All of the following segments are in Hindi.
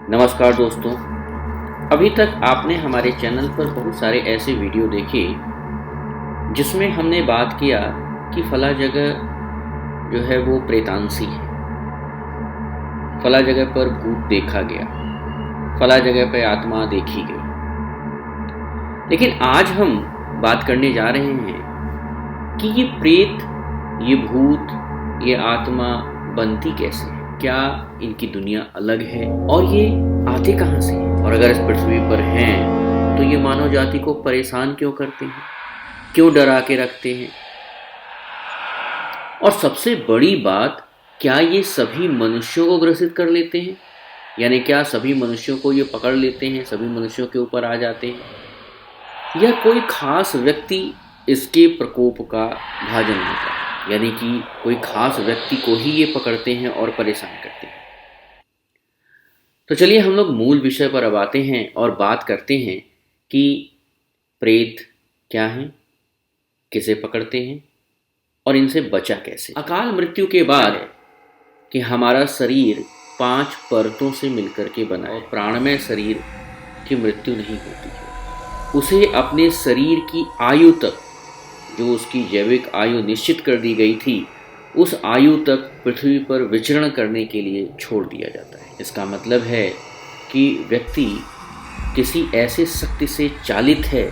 नमस्कार दोस्तों। अभी तक आपने हमारे चैनल पर बहुत सारे ऐसे वीडियो देखे जिसमें हमने बात किया कि फला जगह जो है वो प्रेतांसी है, फला जगह पर भूत देखा गया, फला जगह पर आत्मा देखी गई। लेकिन आज हम बात करने जा रहे हैं कि ये प्रेत, ये भूत, ये आत्मा बनती कैसे है, क्या इनकी दुनिया अलग है और ये आते कहाँ से हैं? और अगर इस पृथ्वी पर हैं तो ये मानव जाति को परेशान क्यों करते हैं, क्यों डरा के रखते हैं? और सबसे बड़ी बात, क्या ये सभी मनुष्यों को ग्रसित कर लेते हैं? यानी क्या सभी मनुष्यों को ये पकड़ लेते हैं, सभी मनुष्यों के ऊपर आ जाते हैं, या कोई खास व्यक्ति इसके प्रकोप का भाजन होता है? यानी कि कोई खास व्यक्ति को ही ये पकड़ते हैं और परेशान करते हैं। तो चलिए हम लोग मूल विषय पर अब आते हैं और बात करते हैं कि प्रेत क्या हैं, किसे पकड़ते हैं और इनसे बचा कैसे। अकाल मृत्यु के बाद कि हमारा शरीर 5 परतों से मिलकर के बना है। प्राणमय शरीर की मृत्यु नहीं होती है, उसे अपने शरीर की आयु तक, जो उसकी जैविक आयु निश्चित कर दी गई थी, उस आयु तक पृथ्वी पर विचरण करने के लिए छोड़ दिया जाता है। इसका मतलब है कि व्यक्ति किसी ऐसे शक्ति से चालित है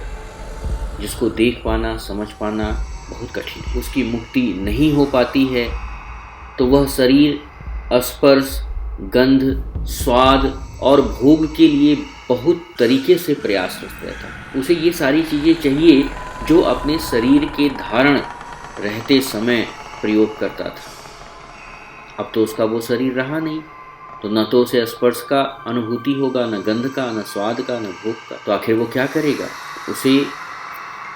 जिसको देख पाना, समझ पाना बहुत कठिन है, उसकी मुक्ति नहीं हो पाती है, तो वह शरीर स्पर्श, गंध, स्वाद और भोग के लिए बहुत तरीके से प्रयासरत रहता है। उसे ये सारी चीज़ें चाहिए जो अपने शरीर के धारण रहते समय प्रयोग करता था। अब तो उसका वो शरीर रहा नहीं, तो न तो उसे स्पर्श का अनुभूति होगा, न गंध का, न स्वाद का, न भोग का। तो आखिर वो क्या करेगा? उसे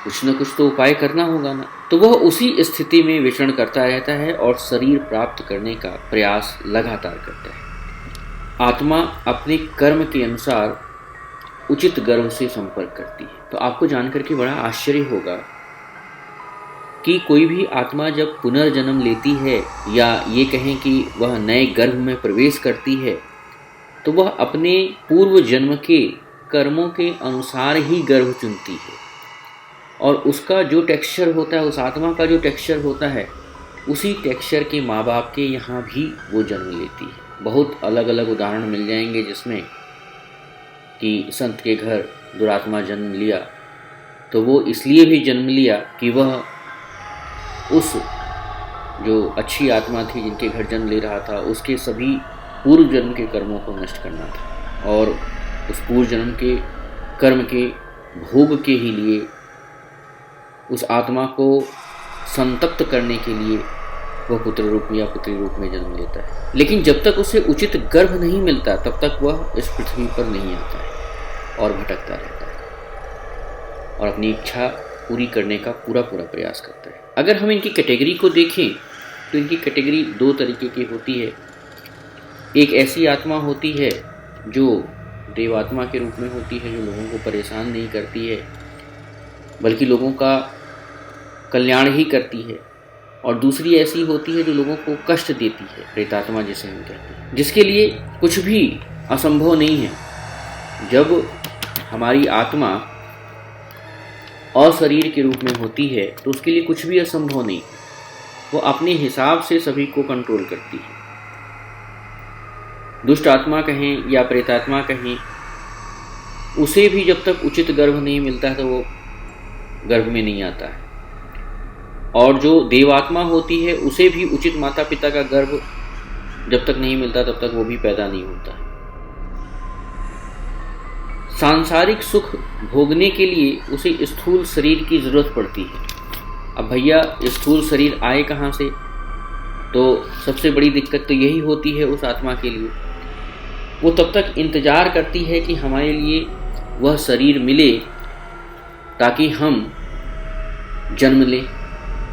कुछ न कुछ तो उपाय करना होगा ना। तो वह उसी स्थिति में विचरण करता रहता है और शरीर प्राप्त करने का प्रयास लगातार करता है। आत्मा अपने कर्म के अनुसार उचित गर्भ से संपर्क करती है। तो आपको जानकर के बड़ा आश्चर्य होगा कि कोई भी आत्मा जब पुनर्जन्म लेती है, या ये कहें कि वह नए गर्भ में प्रवेश करती है, तो वह अपने पूर्व जन्म के कर्मों के अनुसार ही गर्भ चुनती है। और उसका जो टेक्सचर होता है, उस आत्मा का जो टेक्सचर होता है, उसी टेक्सचर के माँ बाप के यहाँ भी वो जन्म लेती है। बहुत अलग अलग उदाहरण मिल जाएंगे जिसमें कि संत के घर दुरात्मा जन्म लिया, तो वो इसलिए भी जन्म लिया कि वह उस जो अच्छी आत्मा थी जिनके घर जन्म ले रहा था, उसके सभी पूर्व जन्म के कर्मों को नष्ट करना था, और उस पूर्व जन्म के कर्म के भोग के ही लिए उस आत्मा को संतप्त करने के लिए वह पुत्र रूप या पुत्री रूप में जन्म लेता है। लेकिन जब तक उसे उचित गर्भ नहीं मिलता, तब तक वह इस पृथ्वी पर नहीं आता है और भटकता रहता है और अपनी इच्छा पूरी करने का पूरा प्रयास करता है। अगर हम इनकी कैटेगरी को देखें तो इनकी कैटेगरी 2 तरीके की होती है। एक ऐसी आत्मा होती है जो देवात्मा के रूप में होती है, जो लोगों को परेशान नहीं करती है बल्कि लोगों का कल्याण ही करती है। और दूसरी ऐसी होती है जो लोगों को कष्ट देती है, प्रेतात्मा जिसे हम कहते हैं, जिसके लिए कुछ भी असंभव नहीं है। जब हमारी आत्मा अशरीर के रूप में होती है तो उसके लिए कुछ भी असंभव नहीं, वो अपने हिसाब से सभी को कंट्रोल करती है। दुष्ट आत्मा कहें या प्रेतात्मा कहें, उसे भी जब तक उचित गर्भ नहीं मिलता है तो वो गर्भ में नहीं आता है। और जो देवात्मा होती है, उसे भी उचित माता पिता का गर्भ जब तक नहीं मिलता तब तक वो भी पैदा नहीं होता है। सांसारिक सुख भोगने के लिए उसे स्थूल शरीर की जरूरत पड़ती है। अब भैया स्थूल शरीर आए कहाँ से? तो सबसे बड़ी दिक्कत तो यही होती है उस आत्मा के लिए। वो तब तक इंतजार करती है कि हमारे लिए वह शरीर मिले ताकि हम जन्म लें,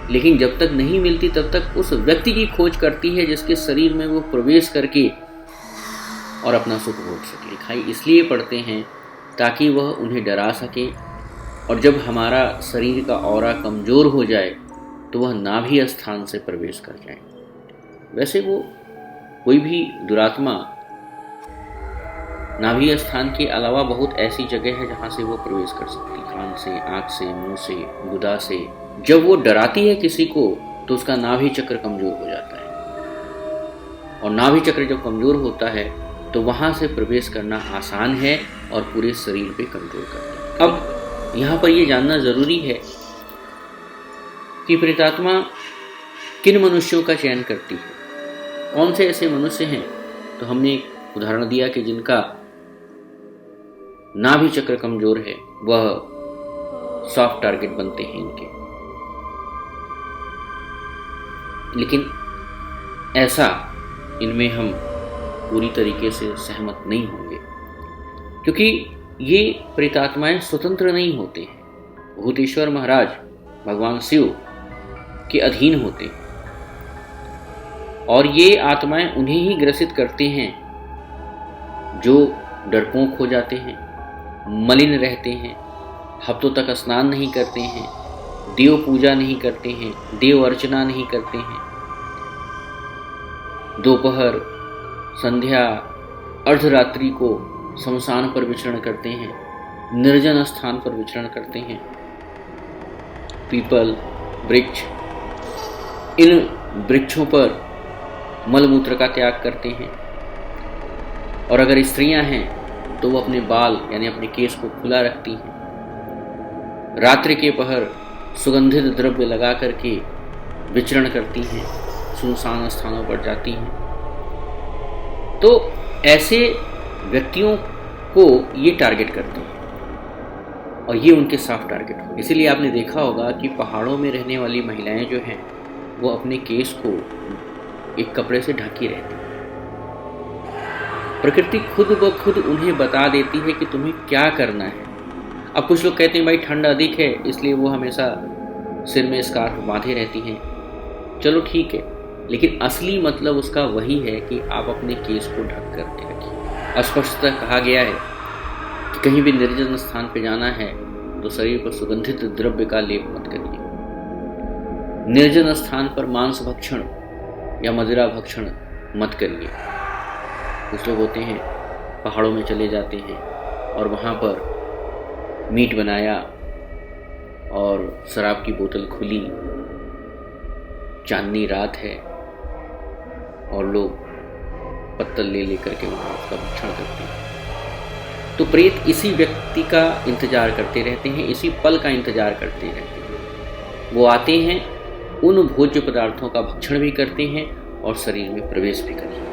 लेकिन जब तक नहीं मिलती तब तक उस व्यक्ति की खोज करती है जिसके शरीर में वो प्रवेश करके और अपना सुख भोग सके। लिखाई इसलिए पढ़ते हैं ताकि वह उन्हें डरा सके, और जब हमारा शरीर का ऑरा कमज़ोर हो जाए तो वह नाभि स्थान से प्रवेश कर जाए। वैसे वो कोई भी दुरात्मा नाभि स्थान के अलावा बहुत ऐसी जगह है जहाँ से वो प्रवेश कर सकती है, कान से, आँख से, मुंह से, गुदा से। जब वो डराती है किसी को तो उसका नाभि चक्र कमजोर हो जाता है, और नाभि चक्र जब कमजोर होता है तो वहाँ से प्रवेश करना आसान है और पूरे शरीर पे कंट्रोल करता है। अब यहाँ पर ये जानना ज़रूरी है कि प्रेतात्मा किन मनुष्यों का चयन करती है, कौन से ऐसे मनुष्य हैं। तो हमने एक उदाहरण दिया कि जिनका नाभि चक्र कमजोर है वह सॉफ्ट टारगेट बनते हैं इनके। लेकिन ऐसा इनमें हम पूरी तरीके से सहमत नहीं होंगे, क्योंकि ये प्रेतात्माएं स्वतंत्र नहीं होते हैं, भूतेश्वर महाराज भगवान शिव के अधीन होते हैं, और ये आत्माएं उन्हें ही ग्रसित करते हैं जो डरपोक हो जाते हैं, मलिन रहते हैं, हफ्तों तक स्नान नहीं करते हैं, देव पूजा नहीं करते हैं, देव अर्चना नहीं करते हैं, दोपहर, संध्या, अर्धरात्रि को शमशान पर विचरण करते हैं, निर्जन स्थान पर विचरण करते हैं, पीपल, वृक्ष, इन वृक्षों पर मलमूत्र का त्याग करते हैं। और अगर स्त्रियां हैं तो वो अपने बाल यानी अपने केस को खुला रखती हैं, रात्रि के पहर सुगंधित द्रव्य लगा करके विचरण करती हैं, सुनसान स्थानों पर जाती हैं। तो ऐसे व्यक्तियों को ये टारगेट करते हैं और ये उनके साफ टारगेट हो। इसीलिए आपने देखा होगा कि पहाड़ों में रहने वाली महिलाएं जो हैं वो अपने केस को एक कपड़े से ढकी रहती हैं। प्रकृति खुद ब खुद उन्हें बता देती है कि तुम्हें क्या करना है। अब कुछ लोग कहते हैं भाई ठंड अधिक है इसलिए वो हमेशा सिर में स्कार्फ बांधे रहती हैं, चलो ठीक है, लेकिन असली मतलब उसका वही है कि आप अपने केस को ढक करके रखिए। स्पष्टतः कहा गया है कि कहीं भी निर्जन स्थान पर जाना है तो शरीर पर सुगंधित द्रव्य का लेप मत करिए। निर्जन स्थान पर मांस भक्षण या मदिरा भक्षण मत करिए। कुछ लोग होते हैं पहाड़ों में चले जाते हैं और वहाँ पर मीट बनाया और शराब की बोतल खुली, चांदनी रात है और लोग पत्तल ले लेकर के वहाँ उसका भक्षण करते हैं। तो प्रेत इसी व्यक्ति का इंतजार करते रहते हैं, इसी पल का इंतजार करते रहते हैं। वो आते हैं, उन भोज्य पदार्थों का भक्षण भी करते हैं और शरीर में प्रवेश भी कर जाते हैं।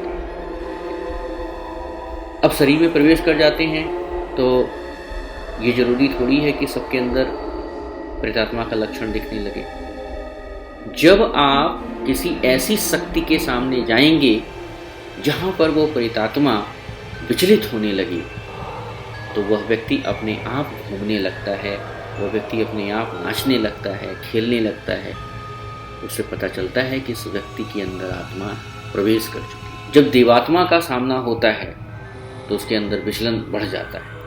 अब शरीर में प्रवेश कर जाते हैं तो ये जरूरी थोड़ी है कि सबके अंदर प्रेतात्मा का लक्षण दिखने लगे। जब आप किसी ऐसी शक्ति के सामने जाएंगे जहां पर वो प्रेतात्मा विचलित होने लगी तो वह व्यक्ति अपने आप घूमने लगता है, वह व्यक्ति अपने आप नाचने लगता है, खेलने लगता है। उससे पता चलता है कि इस व्यक्ति के अंदर आत्मा प्रवेश कर चुकी है। जब देवात्मा का सामना होता है तो उसके अंदर विचलन बढ़ जाता है,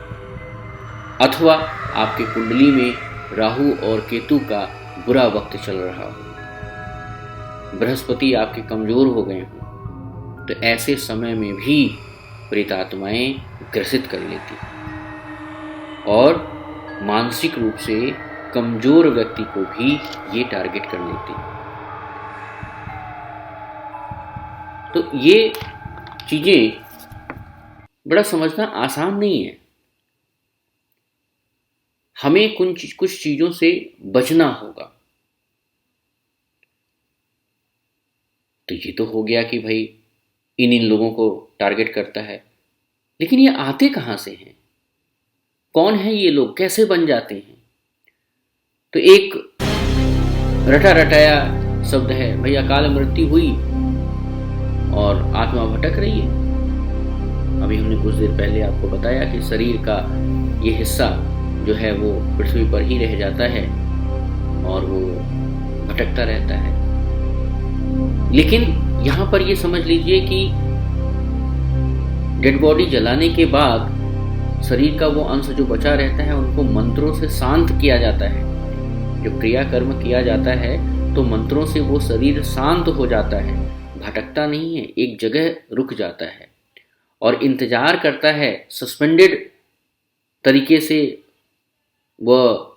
अथवा आपकी कुंडली में राहु और केतु का बुरा वक्त चल रहा हो, बृहस्पति आपके कमजोर हो गए हों, तो ऐसे समय में भी प्रेतात्माएं ग्रसित कर लेती हैं और मानसिक रूप से कमजोर व्यक्ति को भी ये टारगेट कर लेती हैं। तो ये चीजें बड़ा समझना आसान नहीं है। हमें कुछ चीजों से बचना होगा। तो ये तो हो गया कि भाई इन लोगों को टारगेट करता है, लेकिन ये आते कहाँ से हैं, कौन है ये लोग, कैसे बन जाते हैं? तो एक रटा रटाया शब्द है, भाई अकाल मृत्यु हुई और आत्मा भटक रही है। अभी हमने कुछ देर पहले आपको बताया कि शरीर का ये हिस्सा जो है वो पृथ्वी पर ही रह जाता है और वो भटकता रहता है। लेकिन यहाँ पर ये समझ लीजिए कि डेड बॉडी जलाने के बाद शरीर का वो अंश जो बचा रहता है उनको मंत्रों से शांत किया जाता है। जब क्रियाकर्म किया जाता है तो मंत्रों से वो शरीर शांत हो जाता है, भटकता नहीं है, एक जगह रुक जाता है और इंतजार करता है, सस्पेंडेड तरीके से वह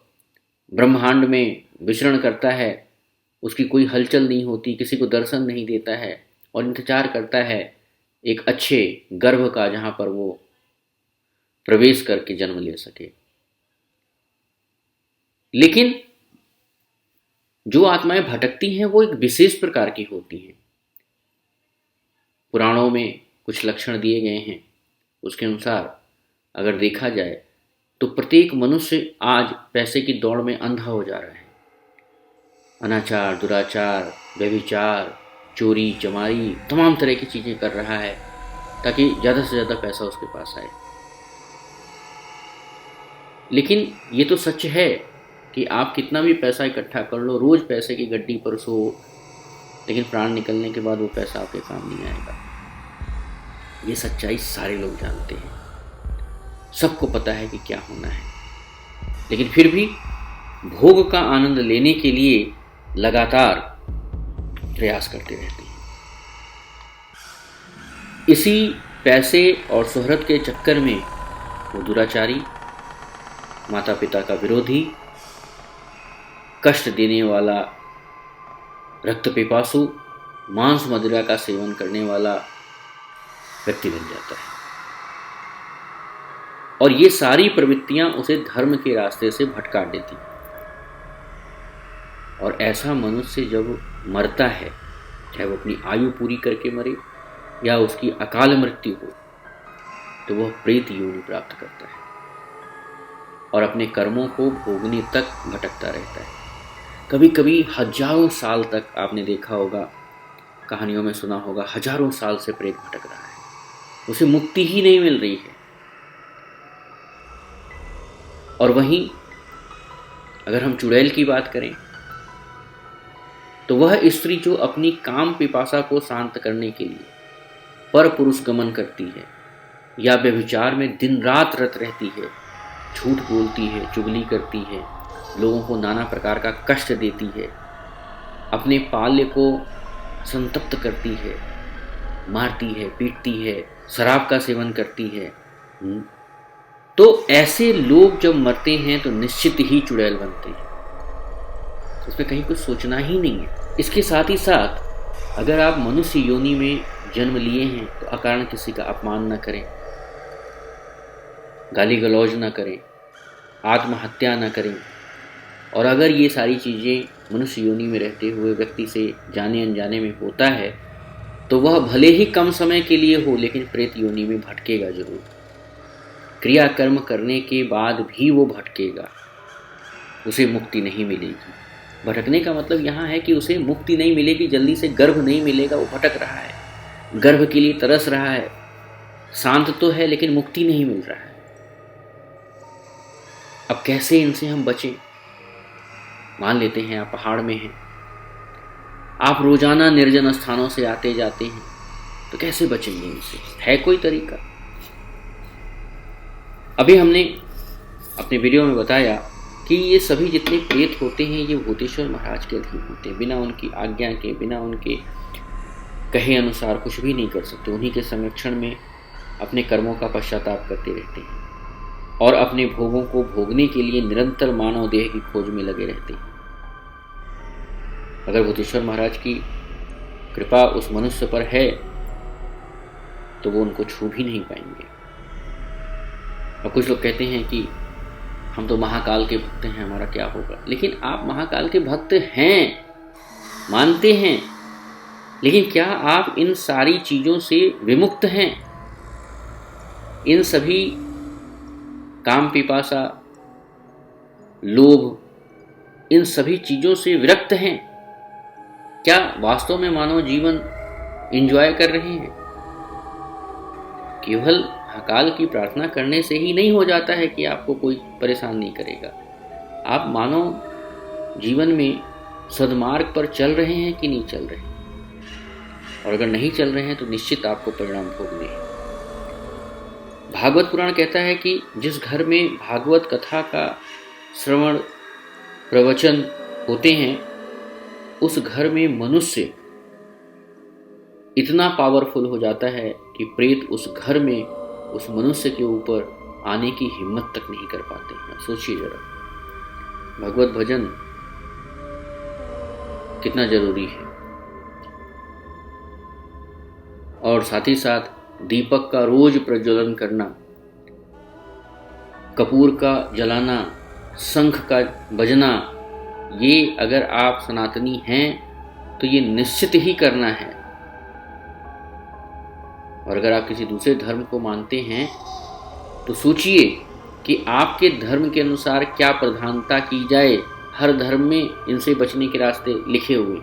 ब्रह्मांड में विचरण करता है, उसकी कोई हलचल नहीं होती, किसी को दर्शन नहीं देता है और इंतजार करता है एक अच्छे गर्भ का जहाँ पर वो प्रवेश करके जन्म ले सके। लेकिन जो आत्माएं भटकती हैं वो एक विशेष प्रकार की होती हैं। पुराणों में कुछ लक्षण दिए गए हैं, उसके अनुसार अगर देखा जाए तो प्रत्येक मनुष्य आज पैसे की दौड़ में अंधा हो जा रहा है। अनाचार, दुराचार, व्यभिचार, चोरी चमारी, तमाम तरह की चीज़ें कर रहा है ताकि ज़्यादा से ज़्यादा पैसा उसके पास आए। लेकिन ये तो सच है कि आप कितना भी पैसा इकट्ठा कर लो, रोज़ पैसे की गड्डी पर सो, लेकिन प्राण निकलने के बाद वो पैसा आपके काम नहीं आएगा। ये सच्चाई सारे लोग जानते हैं, सबको पता है कि क्या होना है, लेकिन फिर भी भोग का आनंद लेने के लिए लगातार प्रयास करते रहते हैं। इसी पैसे और शोहरत के चक्कर में वो दुराचारी, माता पिता का विरोधी, कष्ट देने वाला, रक्त पिपासु, मांस मदिरा का सेवन करने वाला व्यक्ति बन जाता है। और ये सारी प्रवृत्तियां उसे धर्म के रास्ते से भटका देती हैं। और ऐसा मनुष्य जब मरता है, चाहे वो अपनी आयु पूरी करके मरे या उसकी अकाल मृत्यु हो, तो वह प्रेत योनि प्राप्त करता है और अपने कर्मों को भोगने तक भटकता रहता है। कभी कभी हजारों साल तक, आपने देखा होगा, कहानियों में सुना होगा, हजारों साल से प्रेत भटक रहा है, उसे मुक्ति ही नहीं मिल रही है। और वहीं अगर हम चुड़ैल की बात करें तो वह स्त्री जो अपनी काम पिपासा को शांत करने के लिए पर पुरुष गमन करती है या व्यभिचार में दिन रात रत रहती है, झूठ बोलती है, चुगली करती है, लोगों को नाना प्रकार का कष्ट देती है, अपने पाल्य को संतप्त करती है, मारती है, पीटती है, शराब का सेवन करती है, तो ऐसे लोग जब मरते हैं तो निश्चित ही चुड़ैल बनते हैं। उसमें कहीं कुछ सोचना ही नहीं है। इसके साथ ही साथ अगर आप मनुष्य योनि में जन्म लिए हैं तो अकारण किसी का अपमान न करें, गाली गलौज न करें, आत्महत्या न करें। और अगर ये सारी चीज़ें मनुष्य योनि में रहते हुए व्यक्ति से जाने अनजाने में होता है तो वह भले ही कम समय के लिए हो, लेकिन प्रेत योनि में भटकेगा जरूर। क्रियाकर्म करने के बाद भी वो भटकेगा, उसे मुक्ति नहीं मिलेगी। भटकने का मतलब यहाँ है कि उसे मुक्ति नहीं मिलेगी, जल्दी से गर्भ नहीं मिलेगा, वो भटक रहा है, गर्भ के लिए तरस रहा है, शांत तो है लेकिन मुक्ति नहीं मिल रहा है। अब कैसे इनसे हम बचें? मान लेते हैं आप पहाड़ में हैं, आप रोजाना निर्जन स्थानों से आते जाते हैं, तो कैसे बचेंगे इनसे? है कोई तरीका? अभी हमने अपने वीडियो में बताया कि ये सभी जितने प्रेत होते हैं ये भूतेश्वर महाराज के अधीन होते हैं, बिना उनकी आज्ञा के, बिना उनके कहे अनुसार कुछ भी नहीं कर सकते। उन्हीं के संरक्षण में अपने कर्मों का पश्चाताप करते रहते हैं और अपने भोगों को भोगने के लिए निरंतर मानव देह की खोज में लगे रहते हैं। अगर भूतेश्वर महाराज की कृपा उस मनुष्य पर है तो वो उनको छू भी नहीं पाएंगे। और कुछ लोग कहते हैं कि हम तो महाकाल के भक्त हैं, हमारा क्या होगा? लेकिन आप महाकाल के भक्त हैं, मानते हैं, लेकिन क्या आप इन सारी चीज़ों से विमुक्त हैं? इन सभी काम पिपासा, लोभ, इन सभी चीज़ों से विरक्त हैं? क्या वास्तव में मानव जीवन एंजॉय कर रहे हैं? केवल महाकाल की प्रार्थना करने से ही नहीं हो जाता है कि आपको कोई परेशान नहीं करेगा। आप मानव जीवन में सद्मार्ग पर चल रहे हैं कि नहीं चल रहे हैं? और अगर नहीं चल रहे हैं तो निश्चित आपको परिणाम भोगने हैं। भागवत पुराण कहता है कि जिस घर में भागवत कथा का श्रवण प्रवचन होते हैं उस घर में मनुष्य इतना पावरफुल हो जाता है कि प्रेत उस घर में उस मनुष्य के ऊपर आने की हिम्मत तक नहीं कर पाते हैं। सोचिए जरा, भगवत भजन कितना जरूरी है। और साथ ही साथ दीपक का रोज प्रज्वलन करना, कपूर का जलाना, शंख का बजना, ये अगर आप सनातनी हैं तो ये निश्चित ही करना है। और अगर आप किसी दूसरे धर्म को मानते हैं तो सोचिए कि आपके धर्म के अनुसार क्या प्रधानता की जाए। हर धर्म में इनसे बचने के रास्ते लिखे हुए,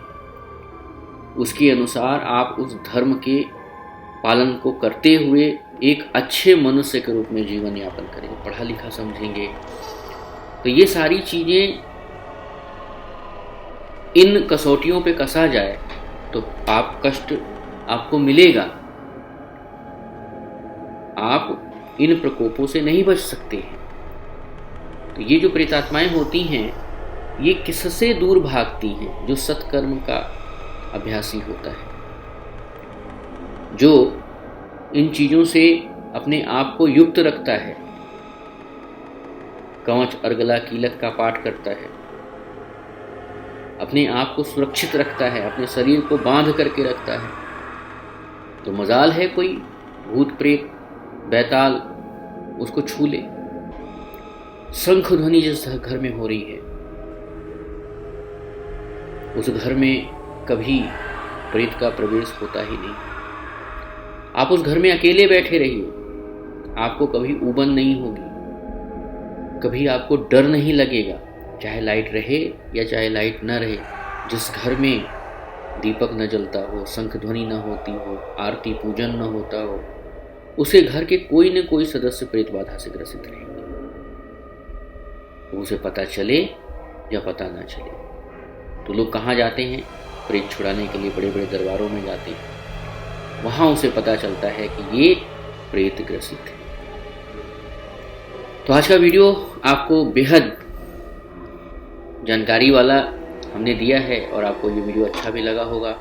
उसके अनुसार आप उस धर्म के पालन को करते हुए एक अच्छे मनुष्य के रूप में जीवन यापन करेंगे, पढ़ा लिखा समझेंगे। तो ये सारी चीजें इन कसौटियों पे कसा जाए तो आप कष्ट आपको मिलेगा, आप इन प्रकोपों से नहीं बच सकते हैं। तो ये जो प्रेतात्माएं होती हैं ये किससे दूर भागती हैं? जो सत्कर्म का अभ्यासी होता है, जो इन चीजों से अपने आप को युक्त रखता है, कवच अर्गला कीलक का पाठ करता है, अपने आप को सुरक्षित रखता है, अपने शरीर को बांध करके रखता है। तो मजाल है कोई भूत प्रेत बैताल उसको छू ले। शंख ध्वनि जिस घर में हो रही है उस घर में कभी प्रेत का प्रवेश होता ही नहीं। आप उस घर में अकेले बैठे रहिए, आपको कभी उबन नहीं होगी, कभी आपको डर नहीं लगेगा, चाहे लाइट रहे या चाहे लाइट न रहे। जिस घर में दीपक न जलता हो, शंख ध्वनि न होती हो, आरती पूजन न होता हो, उसे घर के कोई न कोई सदस्य प्रेत बाधा से ग्रसित रहेंगे, उसे पता चले या पता ना चले। तो लोग कहाँ जाते हैं? प्रेत छुड़ाने के लिए बड़े बड़े दरबारों में जाते हैं, वहां उसे पता चलता है कि ये प्रेत ग्रसित है। तो आज का वीडियो आपको बेहद जानकारी वाला हमने दिया है और आपको ये वीडियो अच्छा भी लगा होगा।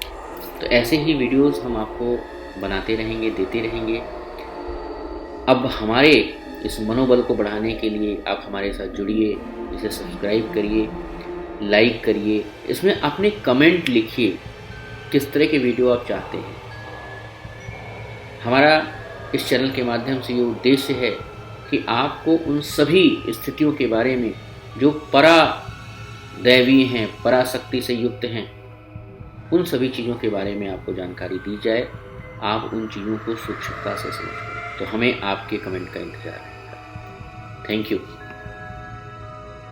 तो ऐसे ही वीडियोस हम आपको बनाते रहेंगे, देते रहेंगे। अब हमारे इस मनोबल को बढ़ाने के लिए आप हमारे साथ जुड़िए, इसे सब्सक्राइब करिए, लाइक करिए, इसमें अपने कमेंट लिखिए किस तरह के वीडियो आप चाहते हैं। हमारा इस चैनल के माध्यम से ये उद्देश्य है कि आपको उन सभी स्थितियों के बारे में जो परादैवीय हैं, पराशक्ति से युक्त हैं, उन सभी चीज़ों के बारे में आपको जानकारी दी जाए, आप उन चीज़ों को सूक्ष्मता से समझें। तो हमें आपके कमेंट का इंतजार रहेगा। Thank you.